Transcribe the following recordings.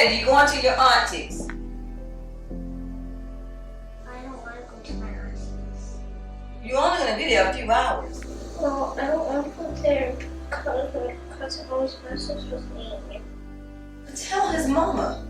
Daddy, you going to your auntie's? I don't want to go to my auntie's. You're only going to be there a few hours. No, I don't want to go there because my cousin always messes with me. But tell his mama.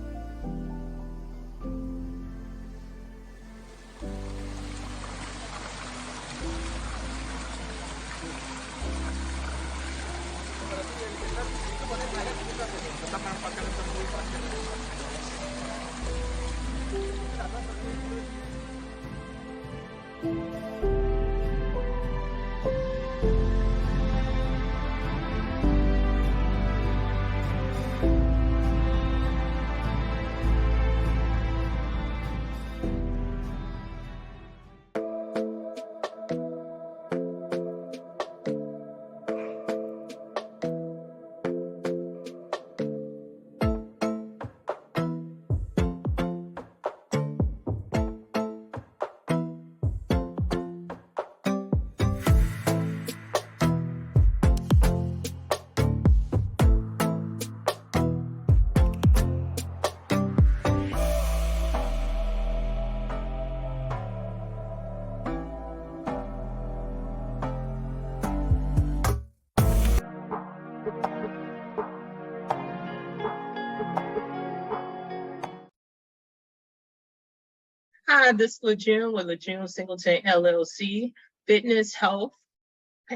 Hi, this is LaJune with LaJune Singleton LLC, Fitness, Health,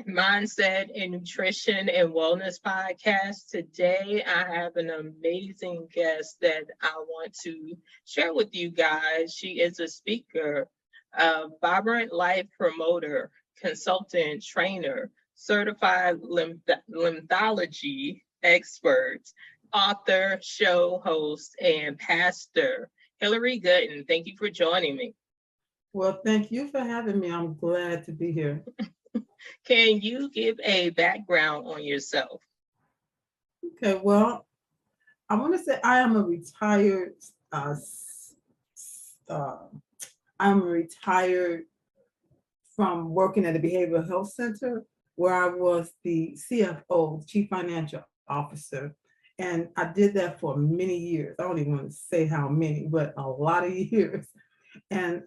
Mindset, and Nutrition and Wellness Podcast. Today, I have an amazing guest that I want to share with you guys. She is a speaker, a vibrant life promoter, consultant, trainer, certified lymphology expert, author, show host, and pastor. Hillary Gooden, thank you for joining me. Well, thank you for having me. I'm glad to be here. Can you give a background on yourself? Okay, well, I want to say I am a retired, I'm retired from working at a behavioral health center where I was the CFO, Chief Financial Officer. And I did that for many years. I don't even want to say how many, but a lot of years. And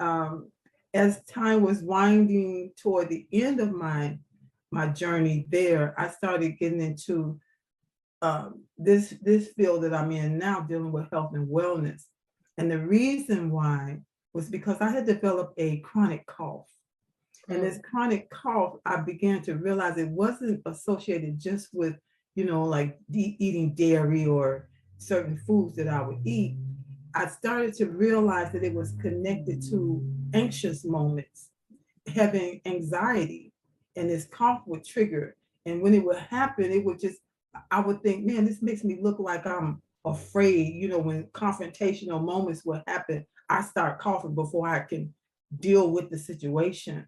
as time was winding toward the end of my journey there, I started getting into this field that I'm in now, dealing with health and wellness. And the reason why was because I had developed a chronic cough. And this chronic cough, I began to realize it wasn't associated just with, like eating dairy or certain foods that I would eat. I started to realize that it was connected to anxious moments, having anxiety, and this cough would trigger. And when it would happen, it would just, I would think, man, this makes me look like I'm afraid. When confrontational moments would happen, I start coughing before I can deal with the situation.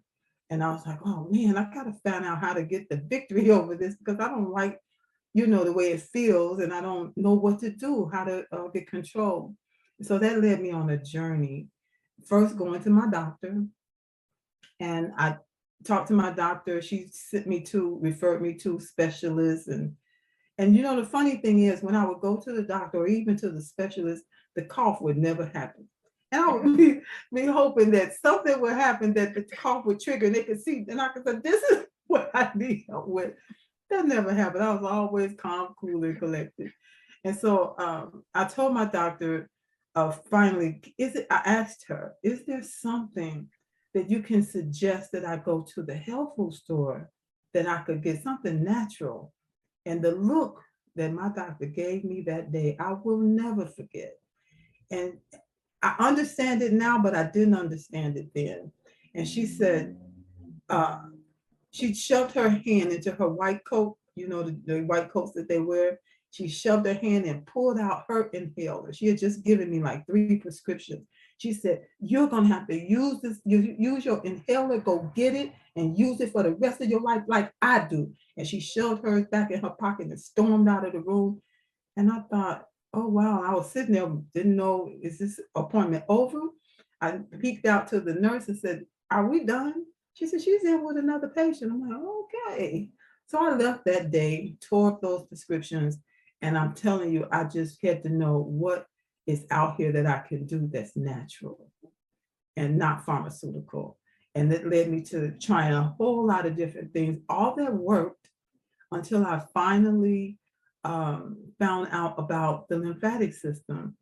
And I was like, oh man, I gotta find out how to get the victory over this because I don't like, the way it feels, and I don't know what to do, how to get control. So that led me on a journey, first going to my doctor, and I talked to my doctor. She referred me to specialists, and the funny thing is, when I would go to the doctor or even to the specialist, the cough would never happen. And I would be hoping that something would happen that the cough would trigger and they could see, and I could say, this is what I need help with. That never happened. I was always calm, cool, and collected. And so I told my doctor, finally, I asked her, is there something that you can suggest that I go to the health food store that I could get something natural? And the look that my doctor gave me that day, I will never forget. And I understand it now, but I didn't understand it then. And she said, she shoved her hand into her white coat, the white coats that they wear. She shoved her hand and pulled out her inhaler. She had just given me like 3 prescriptions. She said, you're going to have to use this, use your inhaler, go get it and use it for the rest of your life like I do. And she shoved hers back in her pocket and stormed out of the room. And I thought, oh, wow. I was sitting there, didn't know, is this appointment over? I peeked out to the nurse and said, are we done? She said, she's in with another patient. I'm like, okay. So I left that day, tore up those prescriptions. And I'm telling you, I just had to know what is out here that I can do that's natural and not pharmaceutical. And it led me to trying a whole lot of different things. All that worked until I finally found out about the lymphatic system.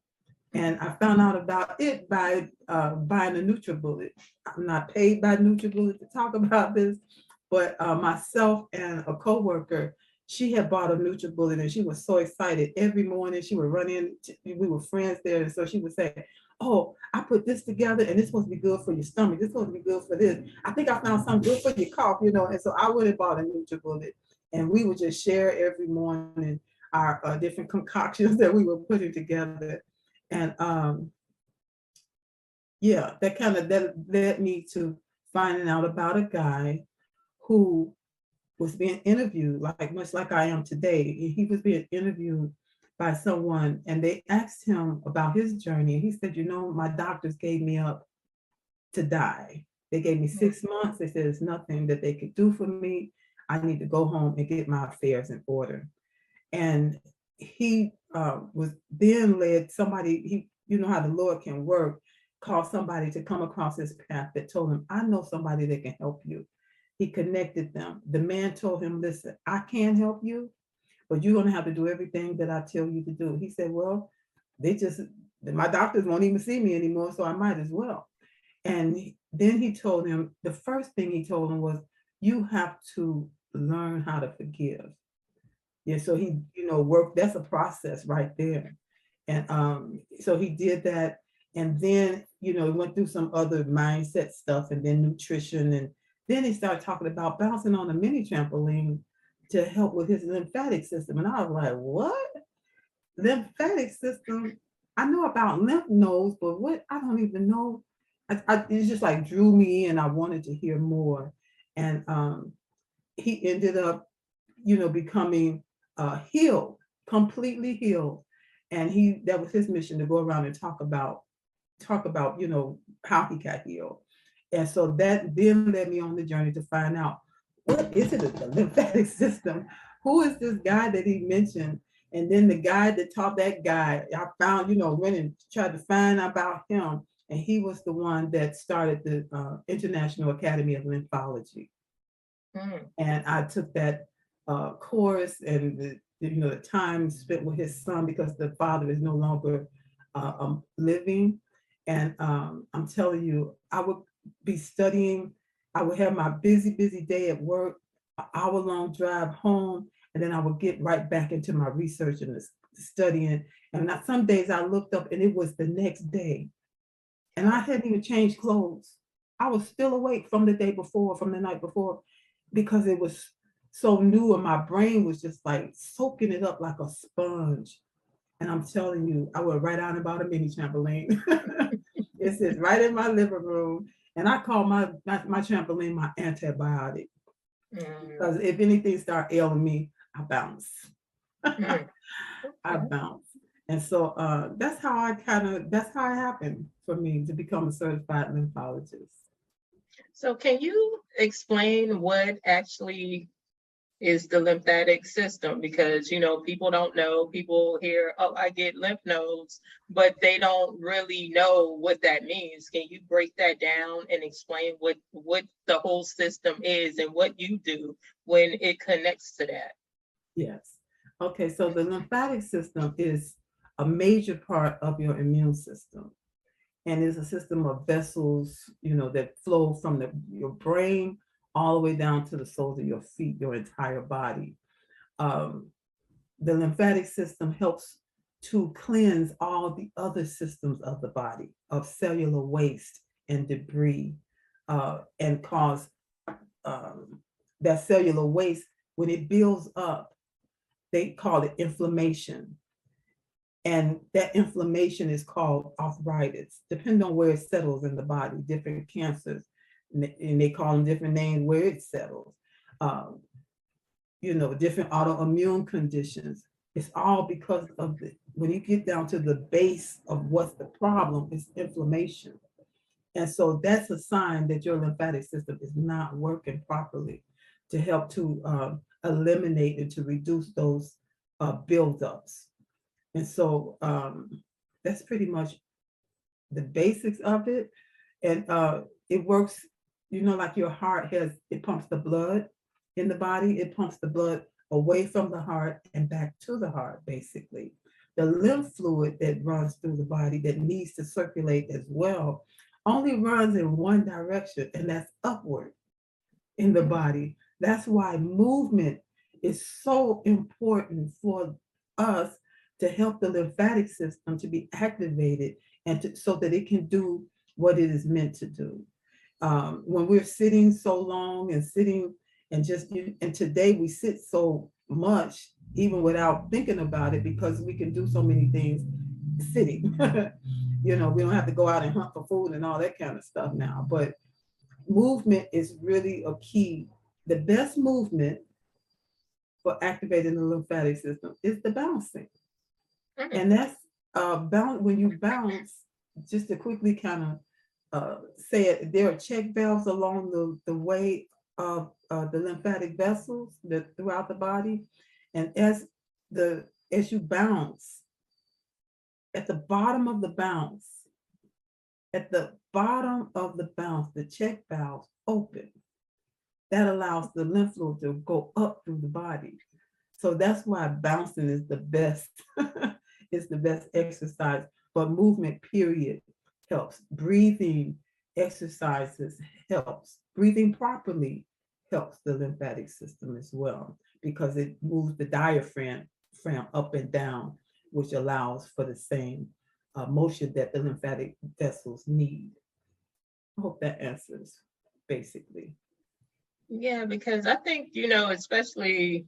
And I found out about it by buying a NutriBullet. I'm not paid by NutriBullet to talk about this, but myself and a coworker, she had bought a NutriBullet and she was so excited. Every morning she would run in, we were friends there, and so she would say, oh, I put this together and it's supposed to be good for your stomach. This is supposed to be good for this. I think I found something good for your cough, you know. And so I went and bought a NutriBullet, and we would just share every morning our different concoctions that we were putting together. And yeah, that led me to finding out about a guy who was being interviewed, like much like I am today. He was being interviewed by someone, and they asked him about his journey. And he said, you know, my doctors gave me up to die. They gave me 6 months. They said there's nothing that they could do for me. I need to go home and get my affairs in order. And he was then led somebody, you know how the Lord can work, called somebody to come across his path that told him, I know somebody that can help you. He connected them. The man told him, listen, I can't help you, but you're going to have to do everything that I tell you to do. He said, well, my doctors won't even see me anymore, so I might as well. And then he told him, the first thing he told him was, you have to learn how to forgive. Yeah, so he, you know, worked, that's a process right there. And so he did that. And then, you know, he went through some other mindset stuff and then nutrition. And then he started talking about bouncing on a mini trampoline to help with his lymphatic system. And I was like, what? Lymphatic system? I know about lymph nodes, but what? I don't even know. It's just like drew me in. I wanted to hear more. And he ended up, you know, becoming healed, completely healed. And that was his mission, to go around and talk about, you know, how he got healed. And so that then led me on the journey to find out, what is it, the lymphatic system? Who is this guy that he mentioned? And then the guy that taught that guy, I found, you know, went and tried to find out about him. And he was the one that started the International Academy of Lymphology. And I took that course, and the time spent with his son, because the father is no longer living. And I'm telling you, I would be studying. I would have my busy day at work, an hour-long drive home, and then I would get right back into my research and the studying. And some days I looked up and it was the next day, and I hadn't even changed clothes. I was still awake from the day before, from the night before, because it was so new, and my brain was just like soaking it up like a sponge. And I'm telling you, I went right out and bought a mini trampoline. It sits right in my living room, and I call my trampoline my antibiotic. Because if anything start ailing me, I bounce. I bounce. And so that's how it happened for me to become a certified lymphologist. So can you explain what actually is the lymphatic system? Because, you know, people don't know. People hear, oh, I get lymph nodes, but they don't really know what that means. Can you break that down and explain what the whole system is and what you do when it connects to that? Yes. Okay, so the lymphatic system is a major part of your immune system. And it's a system of vessels, you know, that flow from your brain all the way down to the soles of your feet, your entire body. The lymphatic system helps to cleanse all the other systems of the body of cellular waste and debris, and cause that cellular waste, when it builds up, they call it inflammation. And that inflammation is called arthritis, depending on where it settles in the body, different cancers, and they call them different names where it settles. Different autoimmune conditions. It's all because of when you get down to the base of what's the problem, it's inflammation. And so that's a sign that your lymphatic system is not working properly, to help to eliminate and to reduce those buildups. And so That's pretty much the basics of it. And it works, like your heart it pumps the blood in the body, it pumps the blood away from the heart and back to the heart, basically. The lymph fluid that runs through the body that needs to circulate as well only runs in one direction, and that's upward in the body. That's why movement is so important for us to help the lymphatic system to be activated and so that it can do what it is meant to do. When we're sitting so long and sitting and and today we sit so much, even without thinking about it, because we can do so many things sitting. We don't have to go out and hunt for food and all that kind of stuff now, but movement is really a key. The best movement for activating the lymphatic system is the bouncing. And that's when you bounce, just to quickly kind of say it, there are check valves along the way of the lymphatic vessels throughout the body. And as you bounce, at the bottom of the bounce, the check valves open. That allows the lymph fluid to go up through the body. So that's why bouncing is the best, is the best exercise. But movement, period, helps. Breathing exercises helps. Breathing properly helps the lymphatic system as well, because it moves the diaphragm up and down, which allows for the same motion that the lymphatic vessels need. I hope that answers basically. Yeah, because I think, especially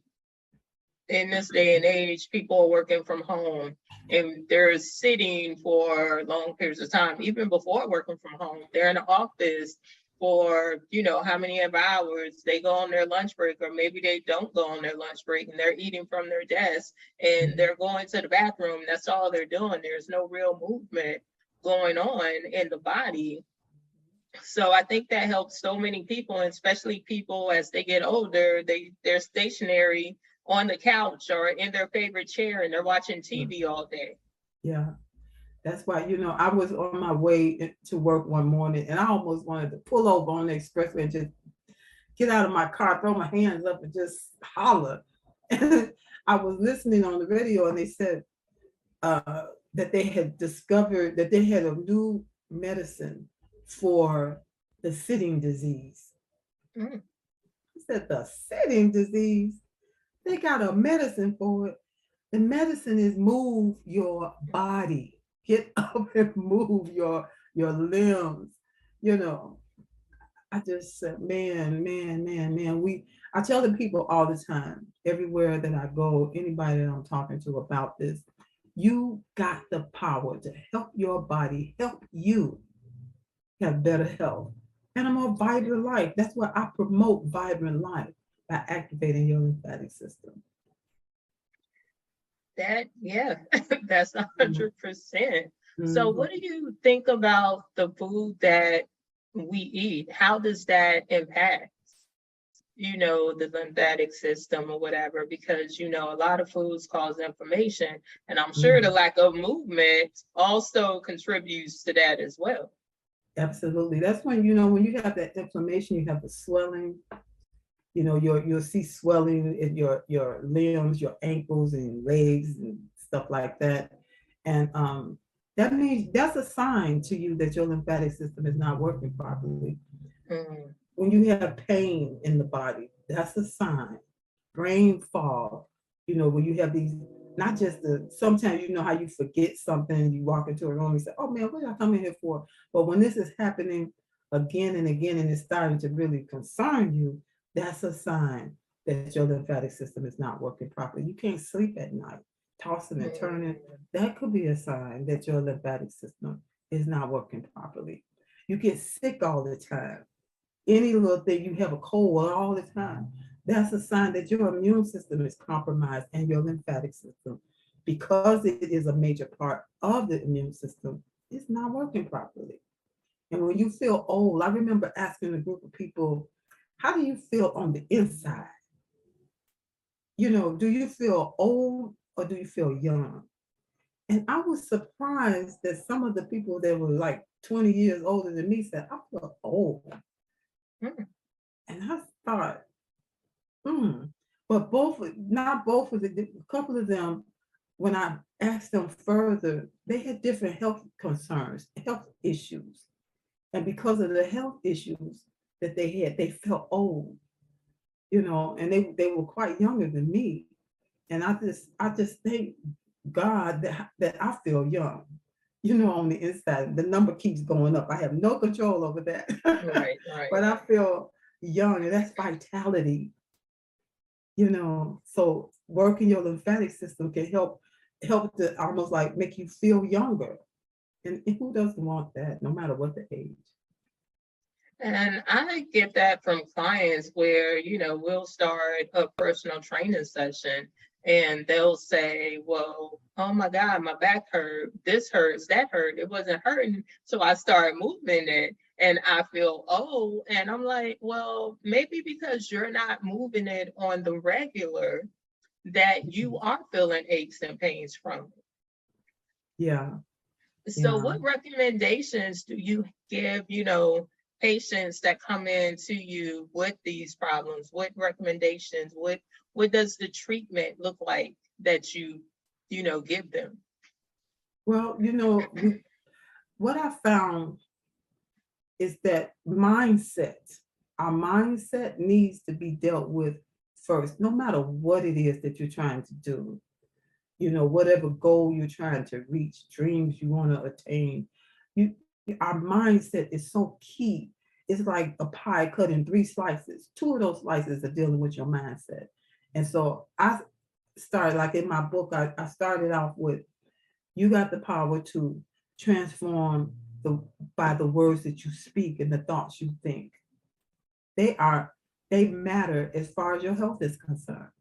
in this day and age, people are working from home and they're sitting for long periods of time. Even before working from home, they're in the office for, how many hours. They go on their lunch break, or maybe they don't go on their lunch break and they're eating from their desk and they're going to the bathroom. That's all they're doing. There's no real movement going on in the body. So I think that helps so many people, and especially people as they get older, they're stationary on the couch or in their favorite chair and they're watching TV all day. Yeah, that's why, I was on my way to work one morning and I almost wanted to pull over on the expressway and just get out of my car, throw my hands up and just holler. I was listening on the radio and they said that they had discovered that they had a new medicine for the sitting disease. I said, the sitting disease? They got a medicine for it. The medicine is move your body. Get up and move your limbs. I just said, man. I tell the people all the time, everywhere that I go, anybody that I'm talking to about this, you got the power to help your body, help you have better health and a more vibrant life. That's why I promote vibrant life, by activating your lymphatic system. That's 100%. So what do you think about the food that we eat? How does that impact, the lymphatic system or whatever? Because, a lot of foods cause inflammation, and I'm sure the lack of movement also contributes to that as well. Absolutely. That's when, when you have that inflammation, you have the swelling, you'll see swelling in your limbs, your ankles and legs and stuff like that. And that means that's a sign to you that your lymphatic system is not working properly. When you have pain in the body, that's a sign. Brain fog, when you have these, not just sometimes how you forget something, you walk into a room and say, oh man, what did I come in here for? But when this is happening again and again and it's starting to really concern you, that's a sign that your lymphatic system is not working properly. You can't sleep at night, tossing and turning. That could be a sign that your lymphatic system is not working properly. You get sick all the time. Any little thing, you have a cold all the time. That's a sign that your immune system is compromised and your lymphatic system, because it is a major part of the immune system, is not working properly. And when you feel old, I remember asking a group of people, how do you feel on the inside? Do you feel old or do you feel young? And I was surprised that some of the people that were like 20 years older than me said, I feel old. Mm. And I thought, hmm. But not both of the, a couple of them, when I asked them further, they had different health concerns, health issues. And because of the health issues that they had, they felt old, and they were quite younger than me. And I just thank God that I feel young, on the inside. The number keeps going up. I have no control over that. Right, right. But I feel young, and that's vitality, So working your lymphatic system can help to almost like make you feel younger. And who doesn't want that, no matter what the age? And I get that from clients where, we'll start a personal training session and they'll say, well, oh my God, my back hurt, this hurts, that hurt, it wasn't hurting. So I start moving it and I feel old. And I'm like, well, maybe because you're not moving it on the regular, that you are feeling aches and pains from it. Yeah. So Yeah. what recommendations do you give, patients that come in to you with these problems? What recommendations, what does the treatment look like that you give them? Well, what I found is that our mindset needs to be dealt with first, no matter what it is that you're trying to do. Whatever goal you're trying to reach, dreams you want to attain, our mindset is so key. It's like a pie cut in 3 slices. 2 of those slices are dealing with your mindset. And so I started, like in my book, I started off with, you got the power to transform by the words that you speak and the thoughts you think. They matter as far as your health is concerned.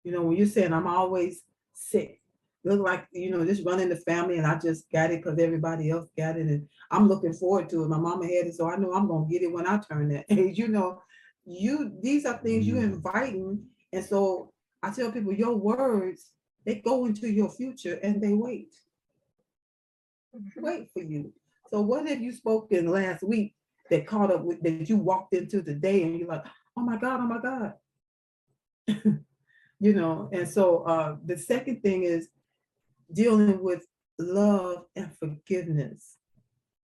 When you're saying, I'm always sick, look like, just running the family and I just got it because everybody else got it. And I'm looking forward to it. My mama had it, so I know I'm going to get it when I turn that age. These are things you're inviting. And so I tell people, your words, they go into your future and they wait for you. So what have you spoken last week that caught up with, that you walked into today and you're like, oh my God, oh my God. And so the second thing is dealing with love and forgiveness.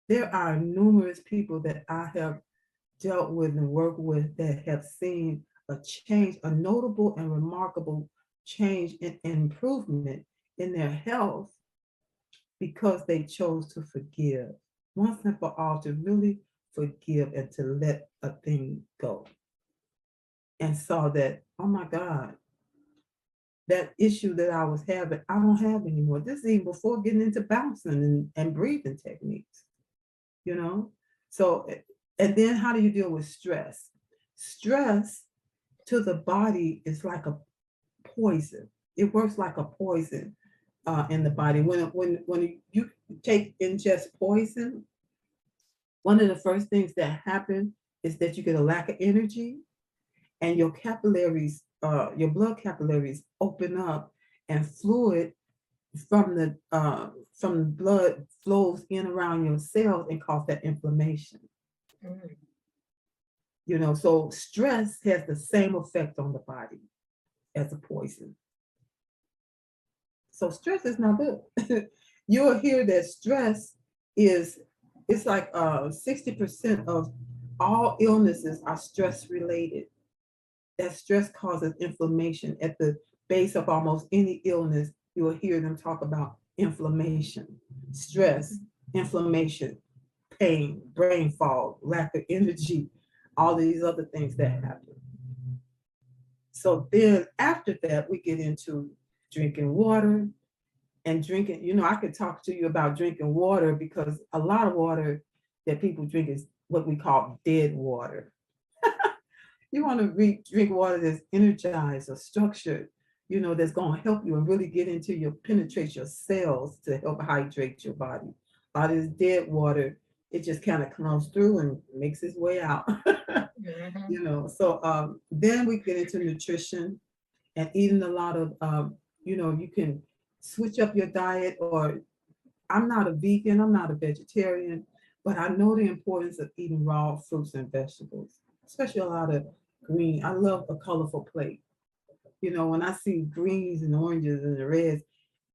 There are numerous people that I have dealt with and worked with that have seen a change, a notable and remarkable change and improvement in their health because they chose to forgive. Once and for all, to really forgive and to let a thing go. And saw that, oh my God, that issue that I was having, I don't have anymore. This is even before getting into bouncing and breathing techniques, So, and then how do you deal with stress? Stress to the body is like a poison. It works like a poison in the body. When you ingest poison, one of the first things that happen is that you get a lack of energy and your capillaries, your blood capillaries open up and fluid from the blood flows in around your cells and cause that inflammation. So stress has the same effect on the body as a poison. So stress is not good. You'll hear that stress it's like 60% of all illnesses are stress related. That stress causes inflammation. At the base of almost any illness, you will hear them talk about inflammation, stress, inflammation, pain, brain fog, lack of energy, all these other things that happen. So then after that, we get into drinking water and drinking, I could talk to you about drinking water because a lot of water that people drink is what we call dead water. You want to drink water that's energized or structured, that's going to help you and really get into penetrate your cells to help hydrate your body. A lot of this dead water, it just kind of comes through and makes its way out. So then we get into nutrition and eating a lot of, you can switch up your diet, or I'm not a vegan, I'm not a vegetarian, but I know the importance of eating raw fruits and vegetables, especially a lot of green. I love a colorful plate. You know, when I see greens and oranges and the reds,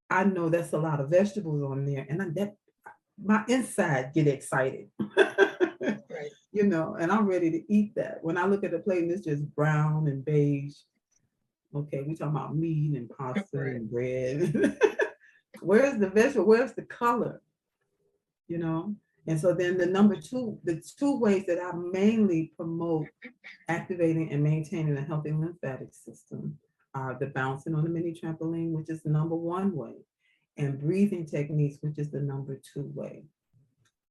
I know that's a lot of vegetables on there, and that my inside get excited. Right. You know, and I'm ready to eat that. When I look at the plate and it's just brown and beige, okay, we talking about meat and pasta Right. and bread. Where's the vegetable? Where's the color? You know? And so then the two ways that I mainly promote activating and maintaining a healthy lymphatic system are the bouncing on the mini trampoline, which is the number one way, and breathing techniques, which is the number two way.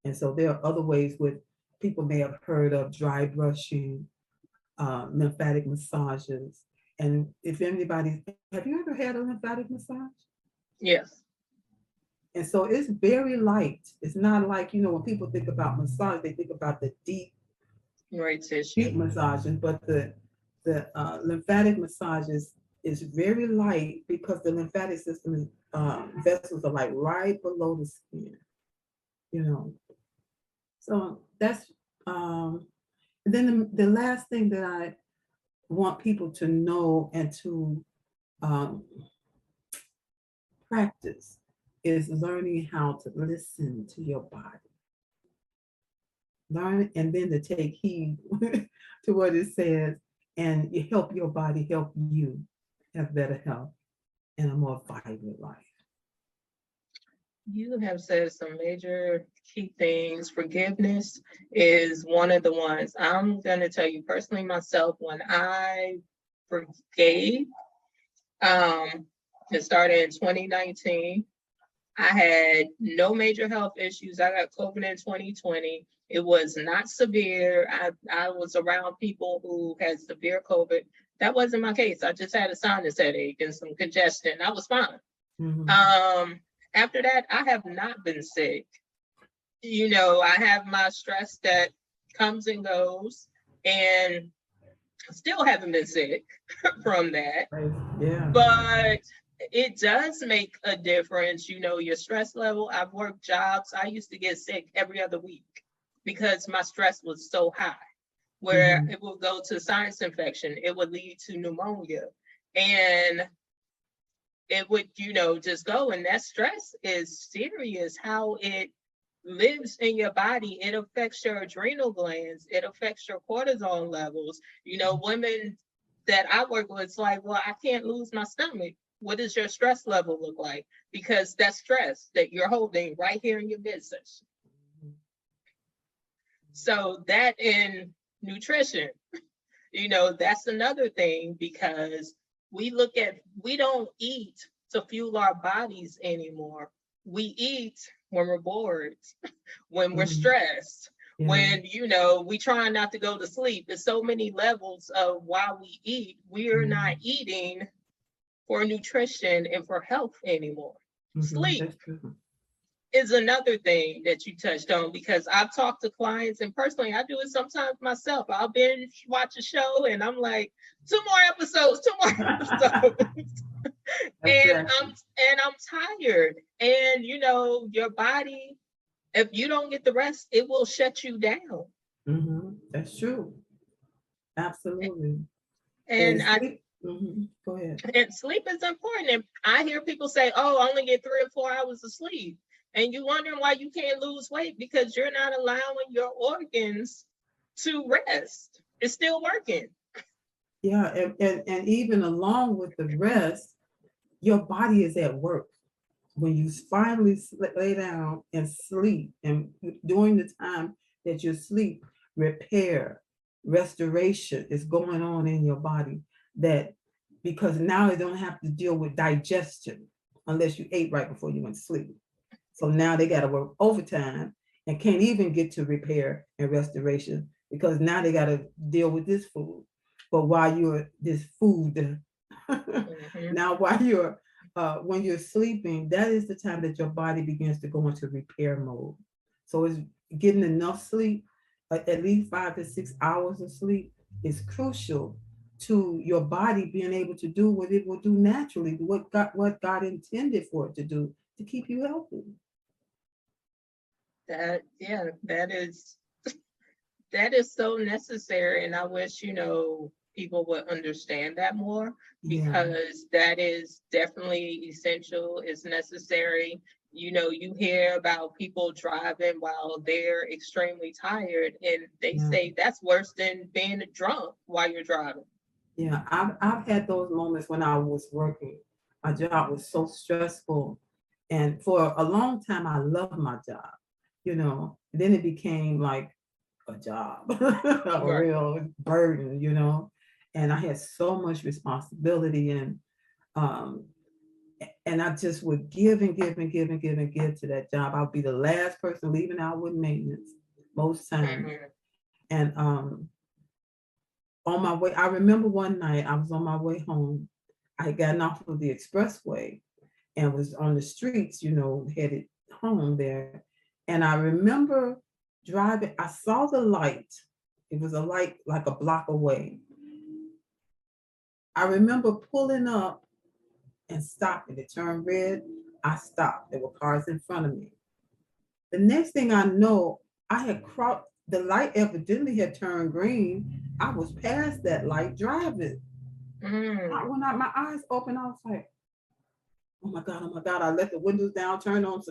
And so there are other ways with people may have heard of dry brushing, lymphatic massages. And if anybody, have you ever had a lymphatic massage? Yes. And so it's very light. It's not like, you know, when people think about massage, they think about the deep Right deep tissue. massaging, but the lymphatic massages is very light because the lymphatic system is vessels are like right below the skin, you know. So that's then the last thing that I want people to know and to um, practice is learning how to listen to your body. Learn and then to take heed to what it says, and you help your body help you have better health and a more vibrant life. You have said some major key things. Forgiveness is one of the ones. I'm going to tell you personally myself, when I forgave, it started in 2019. I had no major health issues. I got COVID in 2020. It was not severe. I was around people who had severe COVID. That wasn't my case. I just had a sinus headache and some congestion. I was fine. Mm-hmm. After that, I have not been sick. You know, I have my stress that comes and goes, and still haven't been sick from that. Yeah. But it does make a difference, you know, your stress level. I've worked jobs. I used to get sick every other week because my stress was so high, where it would go to sinus infection. It would lead to pneumonia. And it would, you know, just go. And that stress is serious, how it lives in your body. It affects your adrenal glands. It affects your cortisol levels. You know, women that I work with, it's like, well, I can't lose my stomach. What does your stress level look like? Because that's stress that you're holding right here in your business. So that in nutrition, you know, that's another thing, because we don't eat to fuel our bodies anymore. We eat when we're bored, when we're stressed, when, you know, we try not to go to sleep. There's so many levels of why we eat. We're not eating for nutrition and for health anymore. Sleep is another thing that you touched on, because I've talked to clients, and personally, I do it sometimes myself. I'll binge watch a show and I'm like, two more episodes. And I'm tired. And you know, your body, if you don't get the rest, it will shut you down. That's true. Absolutely. And go ahead. And sleep is important. And I hear people say, oh, I only get 3 or 4 hours of sleep. And you're wondering why you can't lose weight, because you're not allowing your organs to rest. It's still working. Yeah, and even along with the rest, your body is at work. When you finally lay down and sleep, and during the time that you sleep, repair, restoration is going on in your body, that because now they don't have to deal with digestion unless you ate right before you went to sleep. So now they got to work overtime and can't even get to repair and restoration, because now they got to deal with this food. But while you're this food, now while you're when you're sleeping, that is the time that your body begins to go into repair mode. So it's getting enough sleep, at least 5 to 6 hours of sleep, is crucial to your body being able to do what it will do naturally, what God intended for it to do to keep you healthy. That is so necessary, and I wish, people would understand that more, Yeah. because that is definitely essential. It's necessary. You hear about people driving while they're extremely tired, and they Yeah. say that's worse than being drunk while you're driving. Yeah, I've had those moments when I was working. My job was so stressful. And for a long time, I loved my job, Then it became like a job, a Right. real burden, And I had so much responsibility um and I just would give and give and give and give and give to that job. I would be the last person leaving out with maintenance most times. Mhm. And on my way, I remember one night I was on my way home. I had gotten off of the expressway and was on the streets, headed home there. And I remember driving, I saw the light. It was a light like a block away. I remember pulling up and stopping. It turned red. I stopped. There were cars in front of me. The next thing I know, I had crossed, the light evidently had turned green. I was past that light driving. When my eyes opened, I was like, oh my God, I let the windows down, turned on some